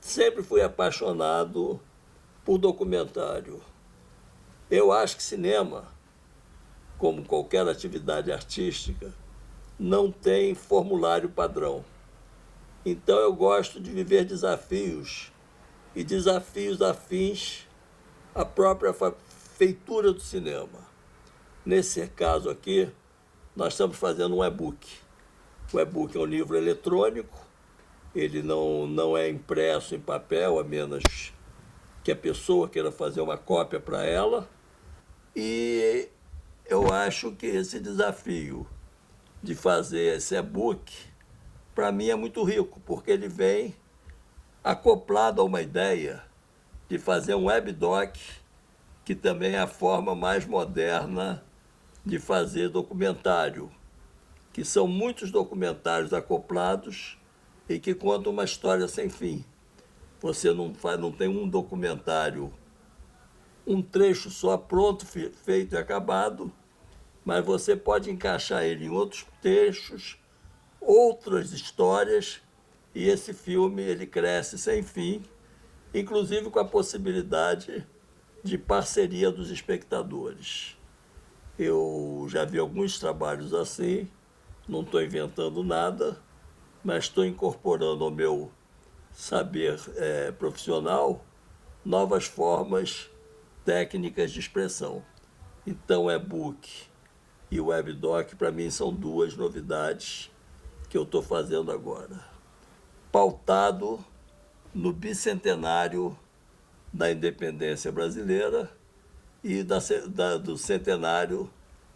sempre fui apaixonado por documentário. Eu acho que cinema, como qualquer atividade artística, não tem formulário padrão. Então eu gosto de viver desafios, e desafios afins à própria feitura do cinema. Nesse caso aqui, nós estamos fazendo um e-book. O e-book é um livro eletrônico, ele não é impresso em papel, a menos que a pessoa queira fazer uma cópia para ela. E eu acho que esse desafio de fazer esse e-book, para mim é muito rico, porque ele vem acoplado a uma ideia de fazer um webdoc, que também é a forma mais moderna de fazer documentário, que são muitos documentários acoplados e que contam uma história sem fim. Você não tem um documentário, um trecho só pronto, feito e acabado, mas você pode encaixar ele em outros trechos, outras histórias, e esse filme ele cresce sem fim, inclusive com a possibilidade de parceria dos espectadores. Eu já vi alguns trabalhos assim, não estou inventando nada, mas estou incorporando ao meu saber profissional novas formas técnicas de expressão. Então, o e-book e o webdoc, para mim, são duas novidades que eu estou fazendo agora. Pautado no bicentenário da independência brasileira e do centenário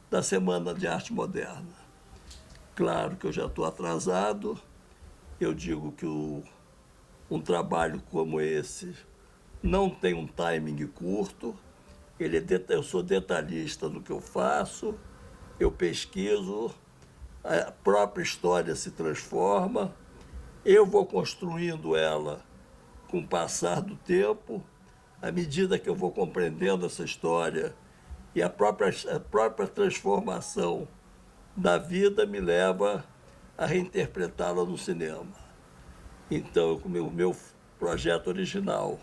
da Semana de Arte Moderna. Claro que eu já estou atrasado, eu digo que um trabalho como esse não tem um timing curto, eu sou detalhista no que eu faço, eu pesquiso, a própria história se transforma, eu vou construindo ela com o passar do tempo, à medida que eu vou compreendendo essa história, e a própria transformação da vida me leva a reinterpretá-la no cinema. Então, o meu projeto original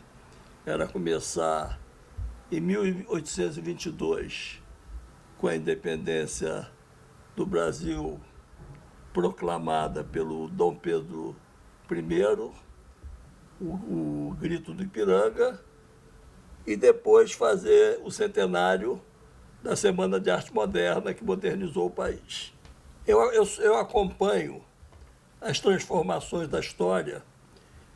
era começar em 1822, com a independência do Brasil proclamada pelo Dom Pedro I, o Grito do Ipiranga, e depois fazer o centenário da Semana de Arte Moderna, que modernizou o país. Eu acompanho as transformações da história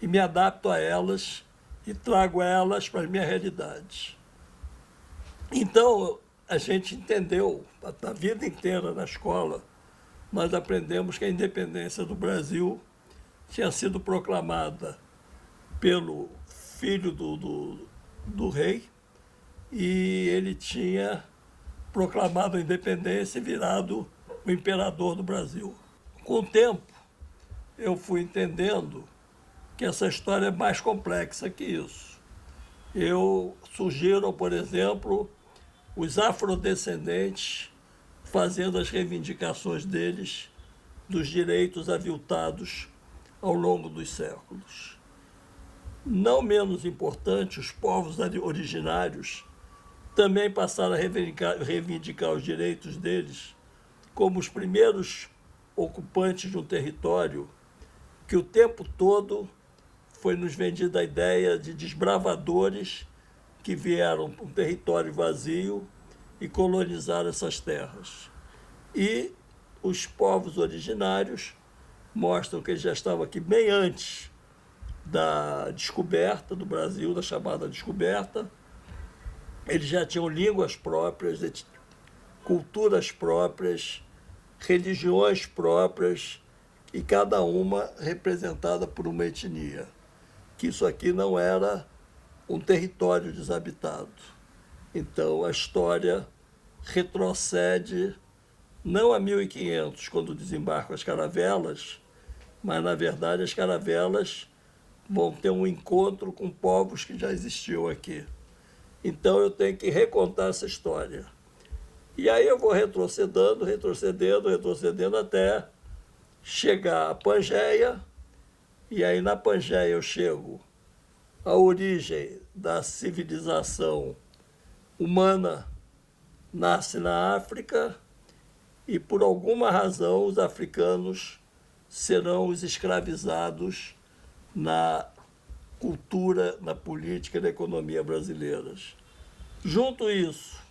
e me adapto a elas e trago elas para a minha realidade. Então, a gente entendeu, a vida inteira na escola, nós aprendemos que a independência do Brasil tinha sido proclamada pelo filho do rei, e ele tinha proclamado a independência e virado o imperador do Brasil. Com o tempo, eu fui entendendo que essa história é mais complexa que isso. Eu sugiro, por exemplo, os afrodescendentes fazendo as reivindicações deles dos direitos aviltados ao longo dos séculos. Não menos importante, os povos originários também passaram a reivindicar os direitos deles como os primeiros ocupantes de um território que o tempo todo foi nos vendida a ideia de desbravadores que vieram para um território vazio e colonizaram essas terras. E os povos originários mostram que eles já estavam aqui bem antes da descoberta do Brasil, da chamada descoberta. Eles já tinham línguas próprias, culturas próprias, religiões próprias, e cada uma representada por uma etnia. Que isso aqui não era um território desabitado. Então, a história retrocede não a 1500, quando desembarcam as caravelas, mas, na verdade, as caravelas vão ter um encontro com povos que já existiam aqui. Então, eu tenho que recontar essa história. E aí eu vou retrocedendo até chegar à Pangeia, e aí na Pangeia eu chego a origem da civilização humana nasce na África e, por alguma razão, os africanos serão os escravizados na cultura, na política e na economia brasileiras. Junto isso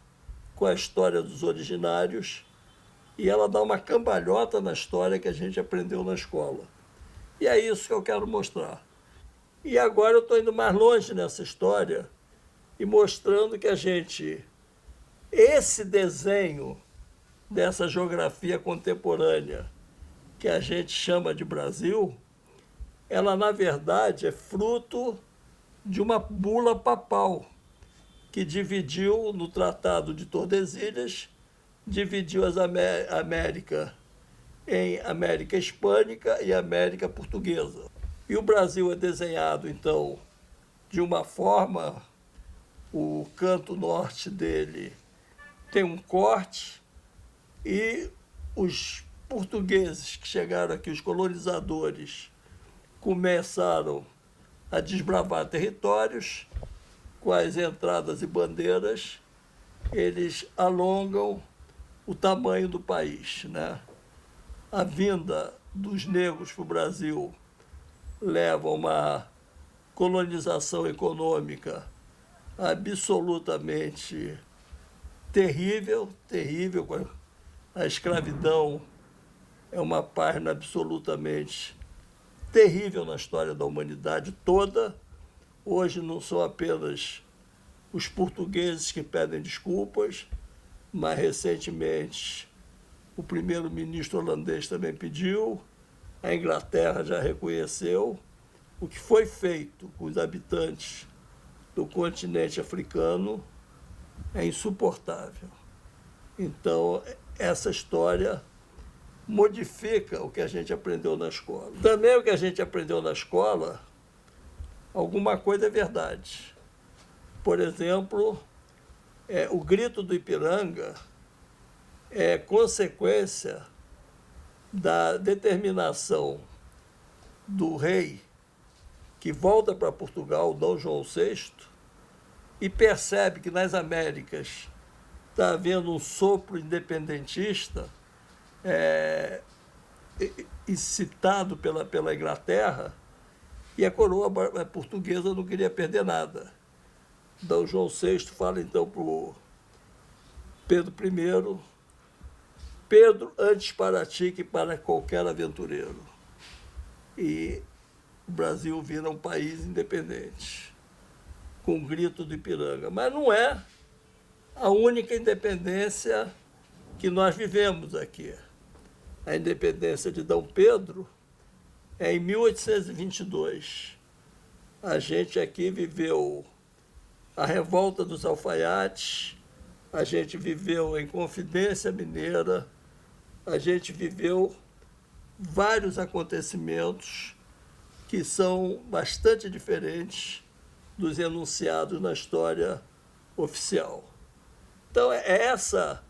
com a história dos originários, e ela dá uma cambalhota na história que a gente aprendeu na escola. E é isso que eu quero mostrar. E agora eu estou indo mais longe nessa história e mostrando que esse desenho dessa geografia contemporânea que a gente chama de Brasil, ela na verdade é fruto de uma bula papal que dividiu no Tratado de Tordesilhas, dividiu a América em América Hispânica e América Portuguesa. E o Brasil é desenhado, então, de uma forma, o canto norte dele tem um corte e os portugueses que chegaram aqui, os colonizadores, começaram a desbravar territórios com as entradas e bandeiras, eles alongam o tamanho do país, né? A vinda dos negros para o Brasil leva a uma colonização econômica absolutamente terrível. A escravidão é uma página absolutamente terrível na história da humanidade toda. Hoje não são apenas os portugueses que pedem desculpas, mas recentemente o primeiro-ministro holandês também pediu, a Inglaterra já reconheceu. O que foi feito com os habitantes do continente africano é insuportável. Então, essa história modifica o que a gente aprendeu na escola. Também o que a gente aprendeu na escola, alguma coisa é verdade. Por exemplo, o grito do Ipiranga é consequência da determinação do rei que volta para Portugal, Dom João VI, e percebe que nas Américas está havendo um sopro independentista incitado pela Inglaterra, e a coroa portuguesa não queria perder nada. Dom João VI fala então para o Pedro I: Pedro, antes para ti que para qualquer aventureiro. E o Brasil vira um país independente, com o grito do Ipiranga. Mas não é a única independência que nós vivemos aqui. A independência de Dom Pedro é em 1822. A gente aqui viveu a revolta dos alfaiates, a gente viveu a Inconfidência Mineira, a gente viveu vários acontecimentos que são bastante diferentes dos enunciados na história oficial. Então, é essa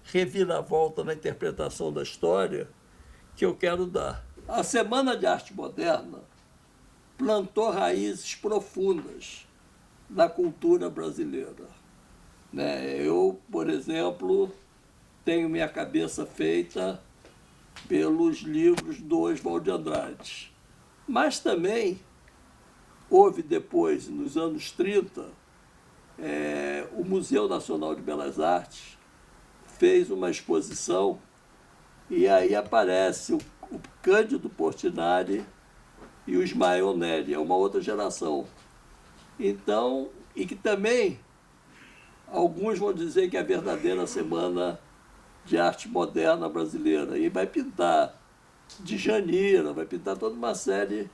reviravolta na interpretação da história que eu quero dar. A Semana de Arte Moderna plantou raízes profundas na cultura brasileira. Eu, por exemplo, tenho minha cabeça feita pelos livros do Oswald de Andrade. Mas também houve depois, nos anos 30, o Museu Nacional de Belas Artes fez uma exposição e aí aparece o Cândido Portinari e o Ismael Neri, é uma outra geração. Então, e que também alguns vão dizer que é a verdadeira Semana de Arte Moderna brasileira. E vai pintar Djanira, vai pintar toda uma série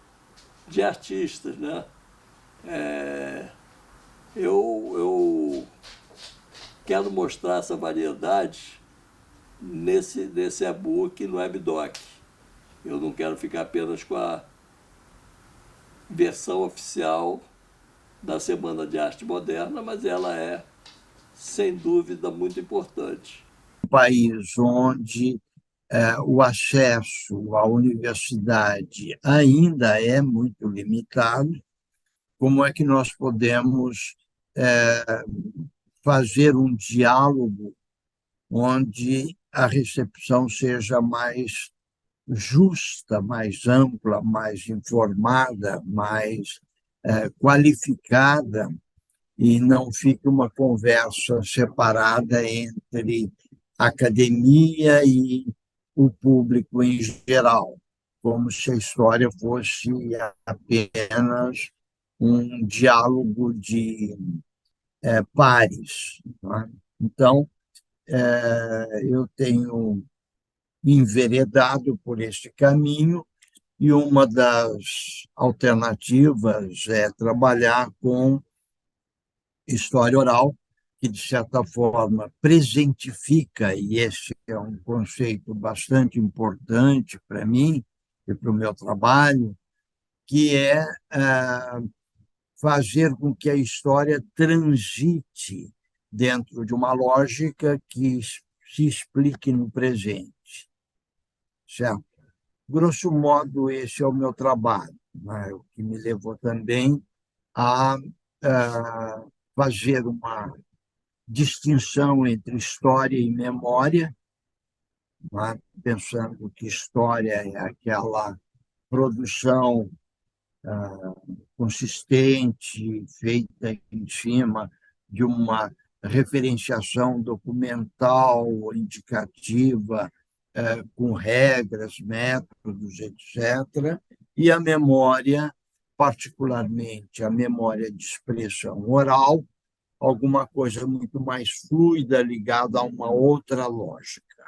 de artistas, né? Eu quero mostrar essa variedade nesse e-book no WebDoc. Eu não quero ficar apenas com a versão oficial da Semana de Arte Moderna, mas ela é, sem dúvida, muito importante. Um país onde o acesso à universidade ainda é muito limitado, como é que nós podemos fazer um diálogo onde a recepção seja mais justa, mais ampla, mais informada, mais qualificada, e não fique uma conversa separada entre a academia e o público em geral, como se a história fosse apenas um diálogo de pares. Não é? Então, eu tenho enveredado por este caminho, e uma das alternativas é trabalhar com história oral, que, de certa forma, presentifica, e esse é um conceito bastante importante para mim e para o meu trabalho, que é fazer com que a história transite dentro de uma lógica que se explique no presente, certo? Grosso modo, esse é o meu trabalho, né? O que me levou também a fazer uma distinção entre história e memória, né? Pensando que história é aquela produção consistente, feita em cima de uma referenciação documental, indicativa, com regras, métodos, etc. E a memória, particularmente a memória de expressão oral, alguma coisa muito mais fluida, ligada a uma outra lógica.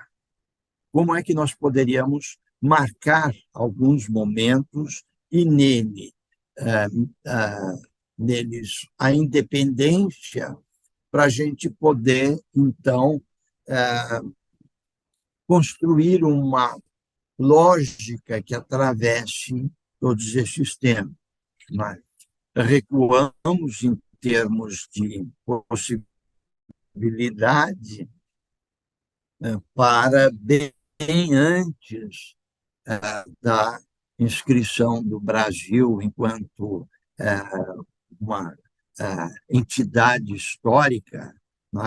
Como é que nós poderíamos marcar alguns momentos e neles a independência, para a gente poder, então, construir uma lógica que atravesse todos esses temas. Né? Recuamos em termos de possibilidade para bem antes da inscrição do Brasil enquanto uma entidade histórica,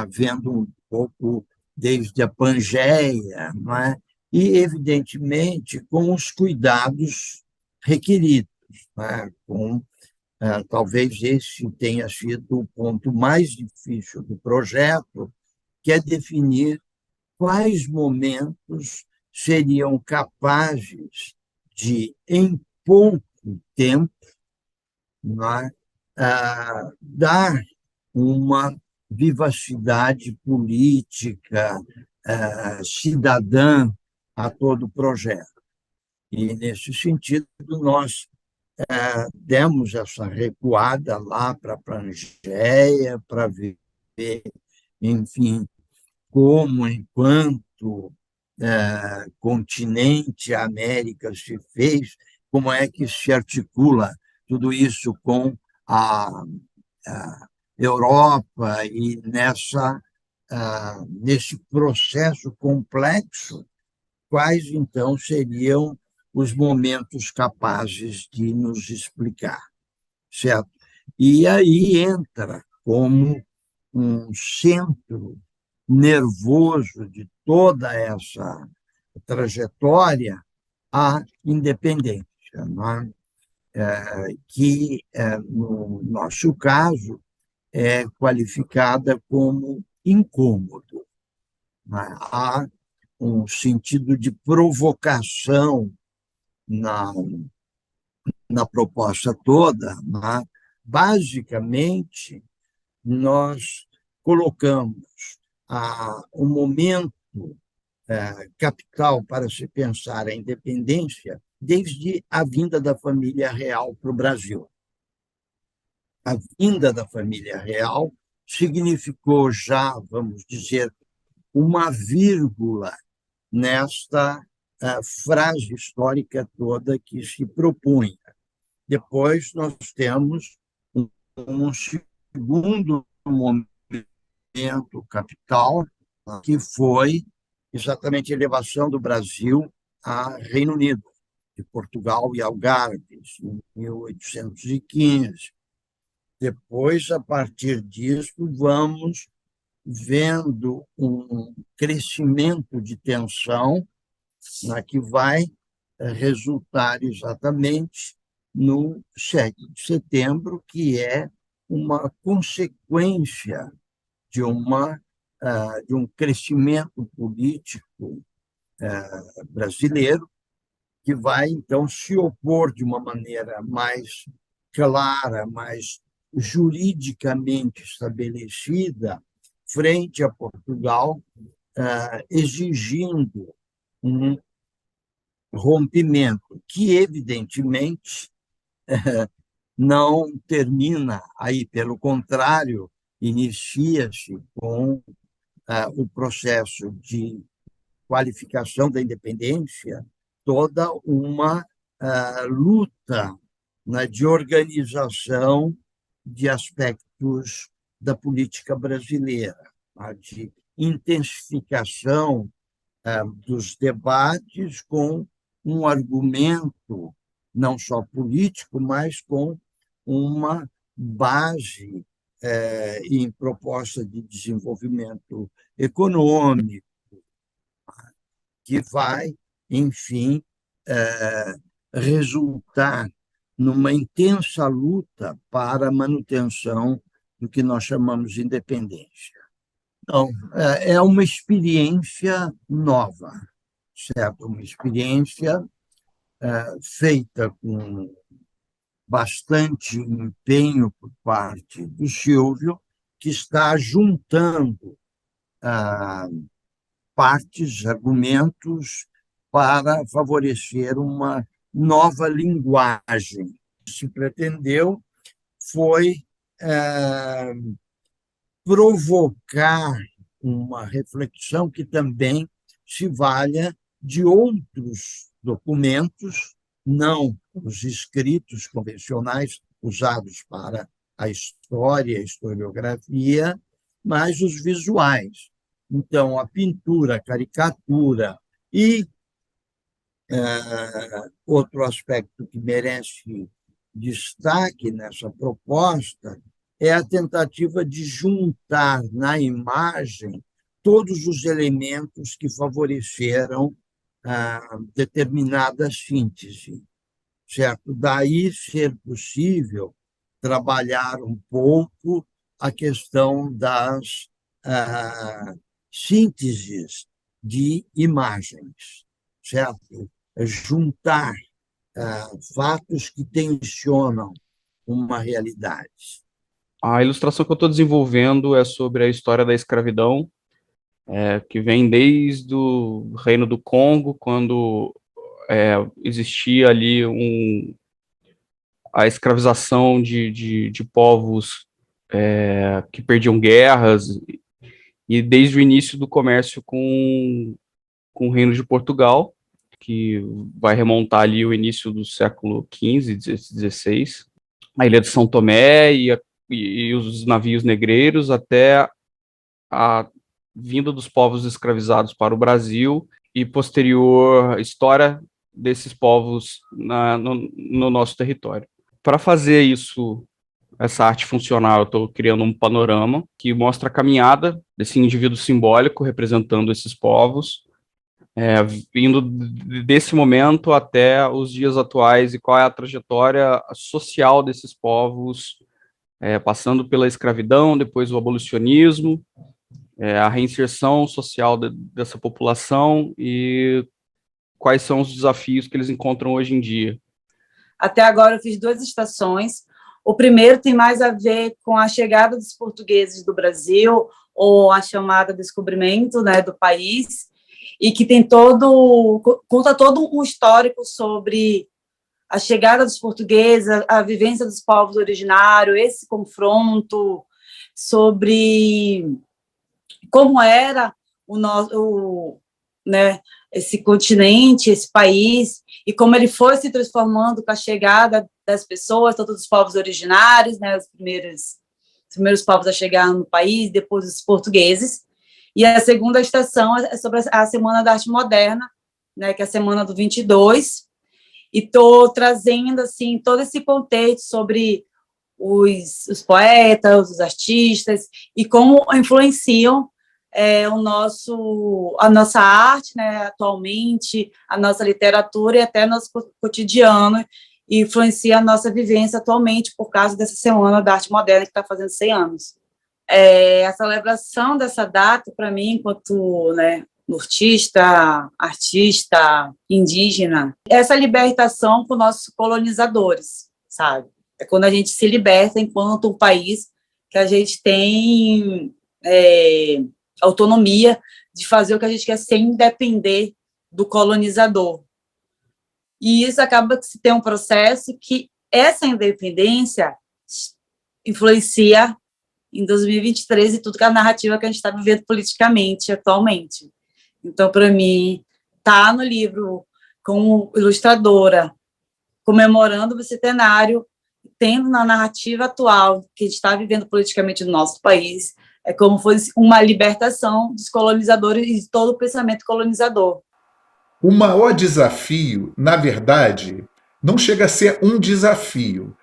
vendo um pouco desde a Pangeia, não é? E, evidentemente, com os cuidados requeridos, né? Talvez esse tenha sido o ponto mais difícil do projeto, que é definir quais momentos seriam capazes de, em pouco tempo, né, dar uma vivacidade política, cidadã a todo o projeto. E, nesse sentido, nós demos essa recuada lá para a Pangeia, para ver, enfim, como, enquanto continente, a América se fez, como é que se articula tudo isso com a Europa, e nesse processo complexo, quais, então, seriam os momentos capazes de nos explicar, certo? E aí entra como um centro nervoso de toda essa trajetória a independência, não é? Que, no nosso caso, é qualificada como incômodo. Não é? Há um sentido de provocação na, na proposta toda. Não é? Basicamente, nós colocamos o momento capital para se pensar a independência desde a vinda da família real para o Brasil. A vinda da família real significou já, vamos dizer, uma vírgula nesta frase histórica toda que se propunha. Depois nós temos um segundo momento capital, que foi exatamente a elevação do Brasil a Reino Unido, de Portugal e Algarves, em 1815. Depois, a partir disso, vamos vendo um crescimento de tensão, né, que vai resultar exatamente no 7 de setembro, que é uma consequência de, de um crescimento político brasileiro, que vai, então, se opor de uma maneira mais clara, mais juridicamente estabelecida, frente a Portugal, exigindo um rompimento que, evidentemente, não termina aí, pelo contrário, inicia-se com o processo de qualificação da independência, toda uma luta, né, de organização de aspectos da política brasileira, né, de intensificação dos debates com um argumento não só político, mas com uma base em proposta de desenvolvimento econômico, que vai, enfim, resultar numa intensa luta para a manutenção do que nós chamamos de independência. Então, é uma experiência nova, certo? Uma experiência feita com bastante empenho por parte do Silvio, que está juntando partes, argumentos para favorecer uma nova linguagem. O que se pretendeu foi provocar uma reflexão que também se valha de outros documentos, não os escritos convencionais usados para a história, a historiografia, mas os visuais. Então, a pintura, a caricatura e outro aspecto que merece destaque nessa proposta é a tentativa de juntar na imagem todos os elementos que favoreceram determinada síntese, certo? Daí ser possível trabalhar um pouco a questão das sínteses de imagens, certo? Juntar fatos que tensionam uma realidade. A ilustração que eu estou desenvolvendo é sobre a história da escravidão, que vem desde o Reino do Congo, quando existia ali a escravização de povos que perdiam guerras, e desde o início do comércio com o Reino de Portugal, que vai remontar ali o início do século XV, XVI, a Ilha de São Tomé e os navios negreiros, até a vinda dos povos escravizados para o Brasil e posterior história desses povos no nosso território. Para fazer isso, essa arte funcional, eu estou criando um panorama que mostra a caminhada desse indivíduo simbólico representando esses povos, vindo desse momento até os dias atuais, e qual é a trajetória social desses povos, passando pela escravidão, depois o abolicionismo, a reinserção social dessa população e quais são os desafios que eles encontram hoje em dia. Até agora eu fiz 2 estações. O primeiro tem mais a ver com a chegada dos portugueses do Brasil, ou a chamada descobrimento, né, do país, e que tem conta todo um histórico sobre a chegada dos portugueses, a vivência dos povos originários, esse confronto, sobre como era esse continente, esse país, e como ele foi se transformando com a chegada das pessoas, todos os povos originários, né, os primeiros povos a chegar no país, depois os portugueses. E a segunda estação é sobre a Semana da Arte Moderna, né, que é a semana do 22, e estou trazendo assim todo esse contexto sobre os poetas, os artistas, e como influenciam a nossa arte, né, atualmente, a nossa literatura e até nosso cotidiano, e influencia a nossa vivência atualmente por causa dessa Semana da Arte Moderna que está fazendo 100 anos. A celebração dessa data, para mim, enquanto, né, nortista, artista, indígena, essa libertação com nossos colonizadores, sabe? É quando a gente se liberta enquanto um país que a gente tem autonomia de fazer o que a gente quer sem depender do colonizador. E isso acaba que se tem um processo que essa independência influencia em 2023 e tudo que é a narrativa que a gente está vivendo politicamente atualmente. Então, para mim, tá no livro como ilustradora, comemorando o bicentenário, tendo na narrativa atual que a gente está vivendo politicamente no nosso país, é como fosse uma libertação dos colonizadores e de todo o pensamento colonizador. O maior desafio, na verdade, não chega a ser um desafio.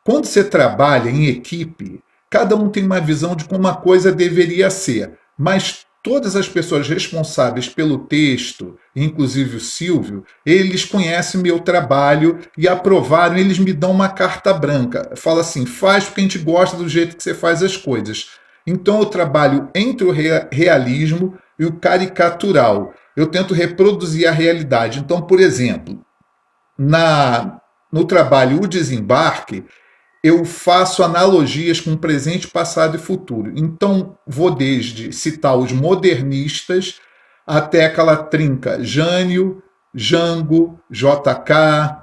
Quando você trabalha em equipe, cada um tem uma visão de como uma coisa deveria ser, mas todas as pessoas responsáveis pelo texto, inclusive o Silvio, eles conhecem meu trabalho e aprovaram, eles me dão uma carta branca. Fala assim, faz porque a gente gosta do jeito que você faz as coisas. Então eu trabalho entre o realismo e o caricatural. Eu tento reproduzir a realidade. Então, por exemplo, no trabalho O Desembarque, eu faço analogias com presente, passado e futuro. Então, vou desde citar os modernistas até aquela trinca Jânio, Jango, JK,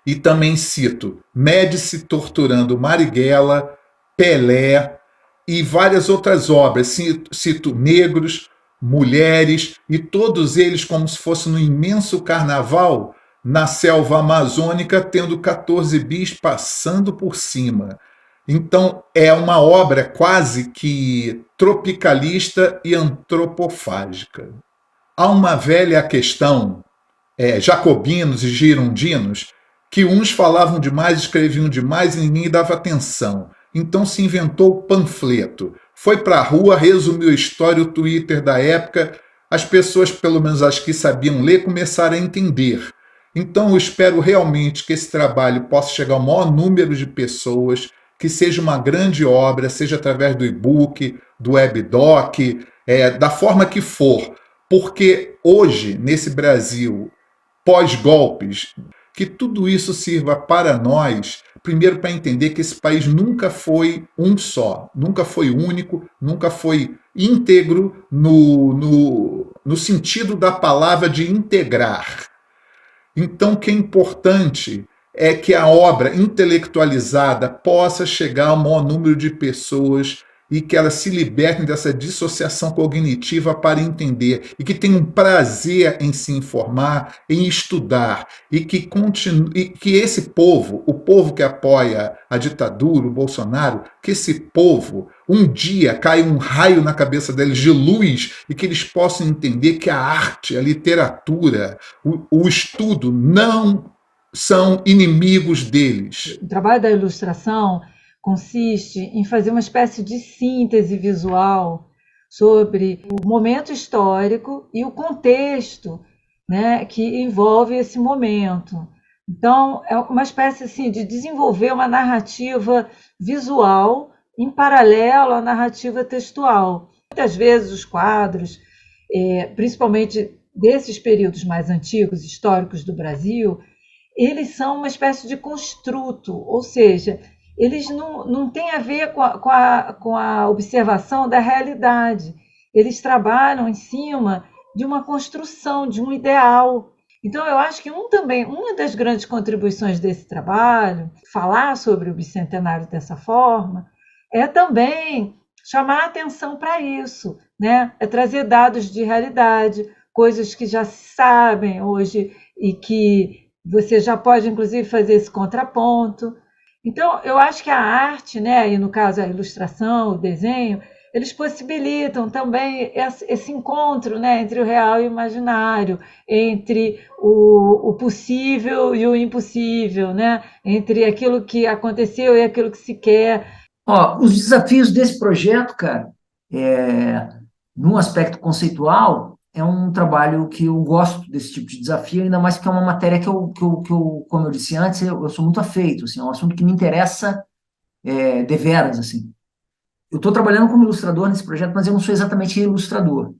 e também cito Médici torturando Marighella, Pelé e várias outras obras. Cito negros, mulheres, e todos eles como se fosse no imenso carnaval na selva amazônica, tendo 14 bis passando por cima. Então, é uma obra quase que tropicalista e antropofágica. Há uma velha questão, jacobinos e girondinos, que uns falavam demais, escreviam demais e ninguém dava atenção. Então se inventou o panfleto. Foi para a rua, resumiu a história, o Twitter da época, as pessoas, pelo menos as que sabiam ler, começaram a entender. Então eu espero realmente que esse trabalho possa chegar ao maior número de pessoas, que seja uma grande obra, seja através do e-book, do webdoc, da forma que for. Porque hoje, nesse Brasil, pós-golpes, que tudo isso sirva para nós, primeiro para entender que esse país nunca foi um só, nunca foi único, nunca foi íntegro no sentido da palavra de integrar. Então, o que é importante é que a obra intelectualizada possa chegar ao maior número de pessoas e que elas se libertem dessa dissociação cognitiva para entender e que tenham prazer em se informar, em estudar e que esse povo, o povo que apoia a ditadura, o Bolsonaro, que esse povo um dia caia um raio na cabeça deles de luz e que eles possam entender que a arte, a literatura, o estudo não são inimigos deles. O trabalho da ilustração consiste em fazer uma espécie de síntese visual sobre o momento histórico e o contexto, né, que envolve esse momento. Então, é uma espécie assim, de desenvolver uma narrativa visual em paralelo à narrativa textual. Muitas vezes os quadros, principalmente desses períodos mais antigos, históricos do Brasil, eles são uma espécie de construto, ou seja, eles não têm a ver com a observação da realidade. Eles trabalham em cima de uma construção, de um ideal. Então, eu acho que uma das grandes contribuições desse trabalho, falar sobre o bicentenário dessa forma, é também chamar a atenção para isso, né? É trazer dados de realidade, coisas que já se sabem hoje e que você já pode, inclusive, fazer esse contraponto. Então, eu acho que a arte, né, e no caso a ilustração, o desenho, eles possibilitam também esse encontro, né, entre o real e o imaginário, entre o possível e o impossível, né, entre aquilo que aconteceu e aquilo que se quer. Ó, os desafios desse projeto, cara, num aspecto conceitual, é um trabalho que eu gosto desse tipo de desafio, ainda mais que é uma matéria que eu como eu disse antes, eu sou muito afeito, assim, é um assunto que me interessa deveras, assim. Eu estou trabalhando como ilustrador nesse projeto, mas eu não sou exatamente ilustrador.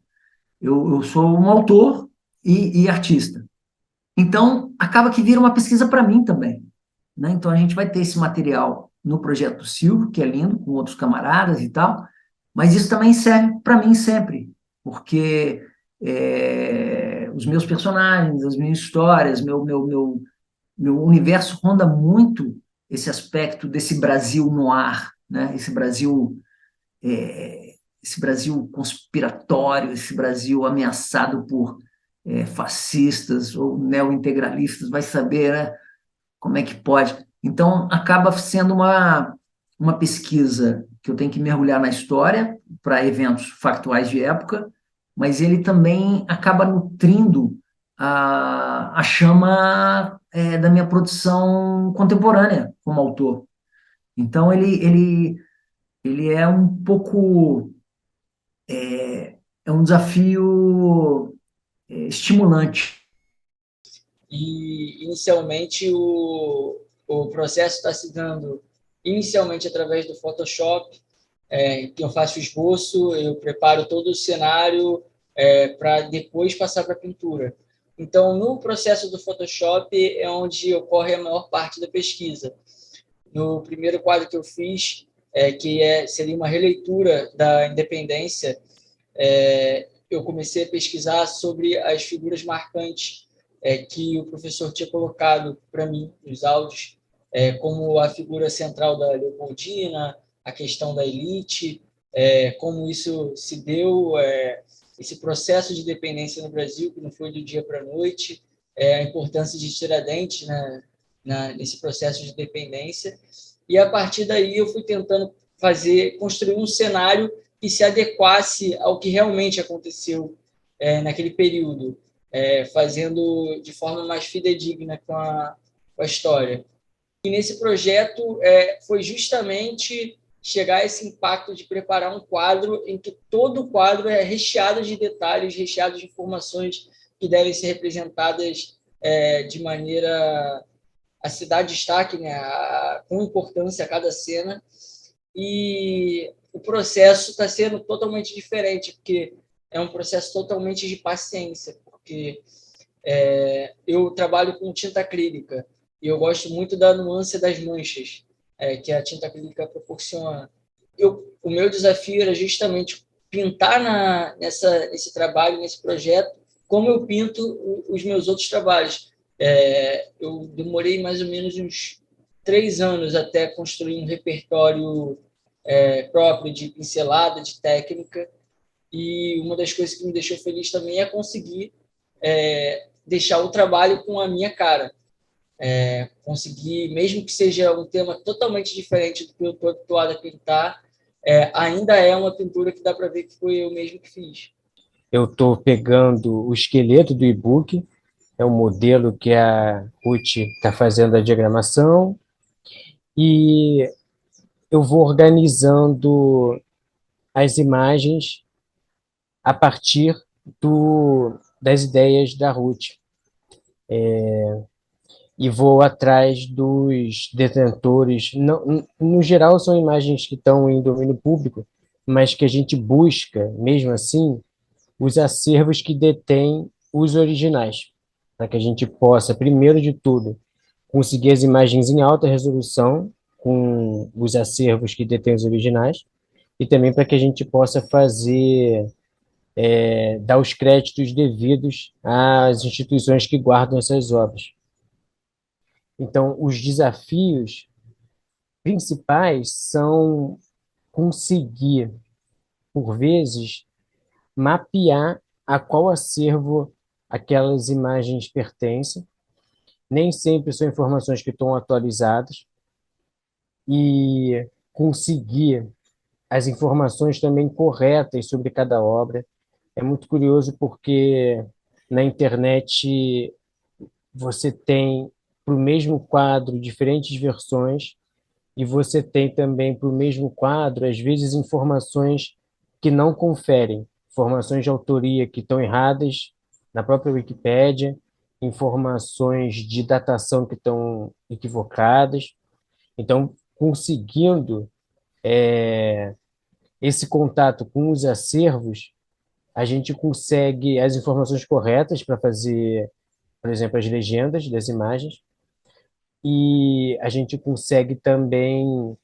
Eu sou um autor e artista. Então, acaba que vira uma pesquisa para mim também, né? Então, a gente vai ter esse material no projeto do Silvio, que é lindo, com outros camaradas e tal, mas isso também serve para mim sempre, porque os meus personagens, as minhas histórias, meu universo ronda muito esse aspecto desse Brasil no ar, né? Esse Brasil conspiratório, esse Brasil ameaçado por fascistas ou neointegralistas, vai saber, né, como é que pode. Então, acaba sendo uma pesquisa que eu tenho que mergulhar na história para eventos factuais de época, mas ele também acaba nutrindo a chama da minha produção contemporânea como autor. Então, ele é um pouco um desafio estimulante. E, inicialmente, o processo está se dando inicialmente através do Photoshop, que eu faço o esboço, eu preparo todo o cenário para depois passar para a pintura. Então, no processo do Photoshop é onde ocorre a maior parte da pesquisa. No primeiro quadro que eu fiz, seria uma releitura da Independência, eu comecei a pesquisar sobre as figuras marcantes que o professor tinha colocado para mim nos áudios, como a figura central da Leopoldina, a questão da elite, como isso se deu, esse processo de dependência no Brasil, que não foi do dia para a noite, a importância de Tiradentes, né, nesse processo de dependência. E, a partir daí, eu fui tentando construir um cenário que se adequasse ao que realmente aconteceu naquele período, fazendo de forma mais fidedigna com a história. E nesse projeto foi justamente chegar a esse impacto de preparar um quadro em que todo o quadro é recheado de detalhes, recheado de informações que devem ser representadas de maneira a se dar destaque, né, com importância a cada cena. E o processo está sendo totalmente diferente, porque é um processo totalmente de paciência, porque eu trabalho com tinta acrílica e eu gosto muito da nuance das manchas que a tinta acrílica proporciona. O meu desafio era justamente pintar nesse trabalho, nesse projeto, como eu pinto os meus outros trabalhos. Eu demorei mais ou menos uns 3 anos até construir um repertório próprio de pincelada, de técnica, e uma das coisas que me deixou feliz também é conseguir deixar o trabalho com a minha cara. Conseguir, mesmo que seja um tema totalmente diferente do que eu estou habituado a pintar, ainda é uma pintura que dá para ver que foi eu mesmo que fiz. Eu estou pegando o esqueleto do e-book, é um modelo que a Ruth está fazendo a diagramação, e eu vou organizando as imagens a partir das ideias da Ruth. E vou atrás dos detentores. No geral, são imagens que estão em domínio público, mas que a gente busca, mesmo assim, os acervos que detêm os originais, para que a gente possa, primeiro de tudo, conseguir as imagens em alta resolução, com os acervos que detêm os originais, e também para que a gente possa dar os créditos devidos às instituições que guardam essas obras. Então, os desafios principais são conseguir, por vezes, mapear a qual acervo aquelas imagens pertencem. Nem sempre são informações que estão atualizadas, e conseguir as informações também corretas sobre cada obra. É muito curioso porque na internet você tem para o mesmo quadro diferentes versões e você tem também para o mesmo quadro, às vezes, informações que não conferem, informações de autoria que estão erradas na própria Wikipédia, informações de datação que estão equivocadas. Então, conseguindo esse contato com os acervos, a gente consegue as informações corretas para fazer, por exemplo, as legendas das imagens, e a gente consegue também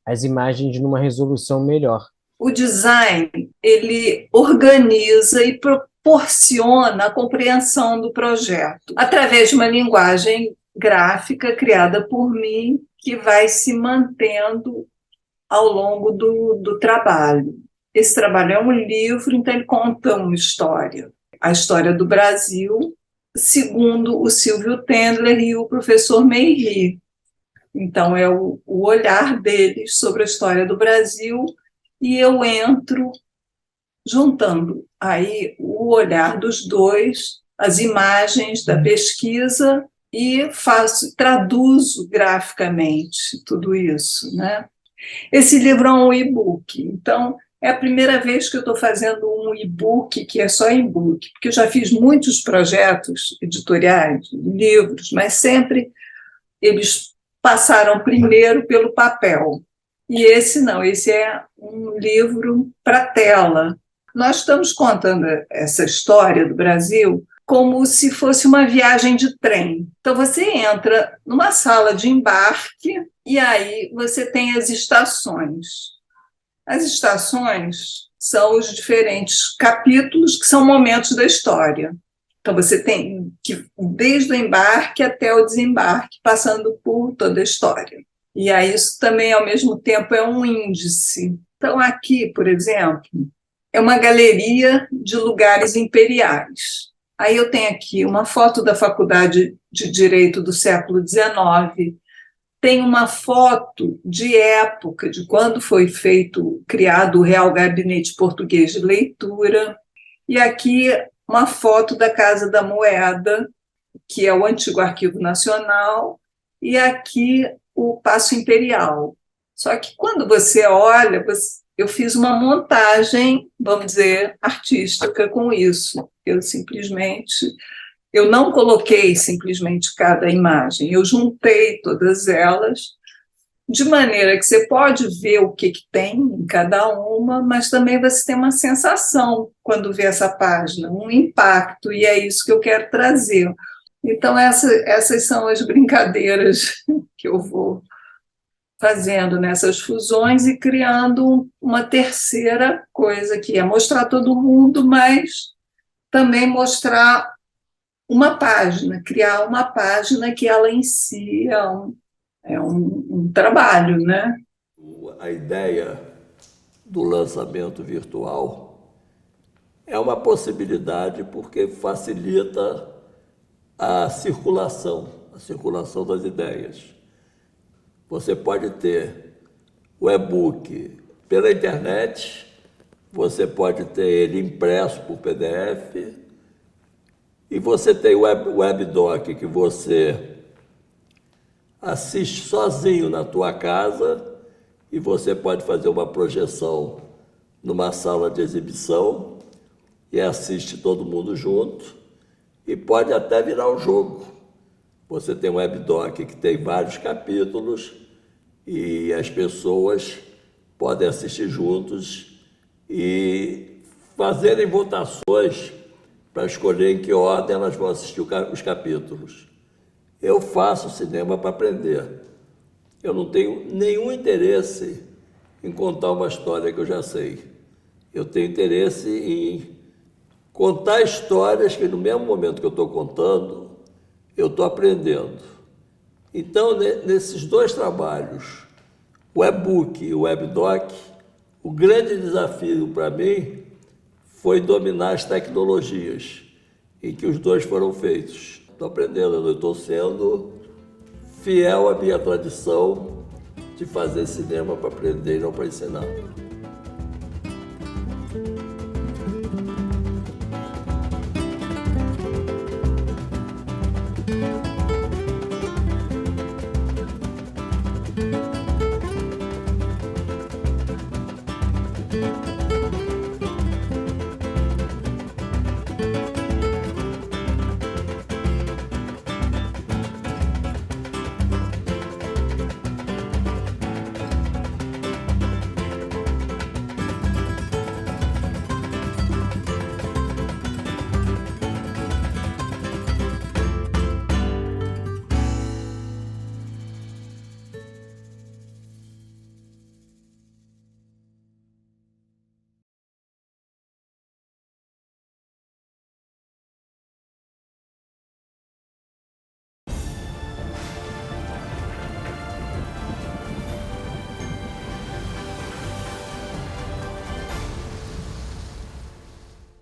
as imagens numa resolução melhor. O design, ele organiza e proporciona a compreensão do projeto através de uma linguagem gráfica criada por mim, que vai se mantendo ao longo do trabalho. Esse trabalho é um livro, então ele conta uma história, a história do Brasil, segundo o Silvio Tendler e o professor Meiri. Então, é o olhar deles sobre a história do Brasil, e eu entro juntando aí o olhar dos dois, as imagens da pesquisa, e traduzo graficamente tudo isso, né? Esse livro é um e-book, então é a primeira vez que eu estou fazendo um e-book que é só e-book, porque eu já fiz muitos projetos editoriais, livros, mas sempre eles passaram primeiro pelo papel. E esse não, esse é um livro para tela. Nós estamos contando essa história do Brasil como se fosse uma viagem de trem. Então, você entra numa sala de embarque e aí você tem as estações. As estações são os diferentes capítulos que são momentos da história. Então, você tem que, desde o embarque até o desembarque, passando por toda a história. E aí isso também, ao mesmo tempo, é um índice. Então, aqui, por exemplo, é uma galeria de lugares imperiais. Aí eu tenho aqui uma foto da Faculdade de Direito do século XIX, tem uma foto de época, de quando foi criado o Real Gabinete Português de Leitura, e aqui uma foto da Casa da Moeda, que é o antigo Arquivo Nacional, e aqui o Paço Imperial. Só que quando você olha, eu fiz uma montagem, vamos dizer, artística com isso. Eu não coloquei simplesmente cada imagem, eu juntei todas elas, de maneira que você pode ver o que tem em cada uma, mas também você tem uma sensação quando vê essa página, um impacto, e é isso que eu quero trazer. Então, essas são as brincadeiras que eu vou fazendo nessas fusões e criando uma terceira coisa, que é mostrar todo mundo, mas também mostrar uma página, criar uma página que ela em si é um trabalho, né? A ideia do lançamento virtual é uma possibilidade porque facilita a circulação das ideias. Você pode ter o e-book pela internet, você pode ter ele impresso por PDF, e você tem o webdoc que você assiste sozinho na tua casa, e você pode fazer uma projeção numa sala de exibição e assiste todo mundo junto, e pode até virar um jogo. Você tem um webdoc que tem vários capítulos e as pessoas podem assistir juntos e fazerem votações para escolher em que ordem elas vão assistir os capítulos. Eu faço cinema para aprender. Eu não tenho nenhum interesse em contar uma história que eu já sei. Eu tenho interesse em contar histórias que, no mesmo momento que eu estou contando, eu estou aprendendo. Então, nesses dois trabalhos, o e-book e o webdoc, o grande desafio para mim foi dominar as tecnologias em que os dois foram feitos. Estou aprendendo, eu estou sendo fiel à minha tradição de fazer cinema para aprender e não para ensinar.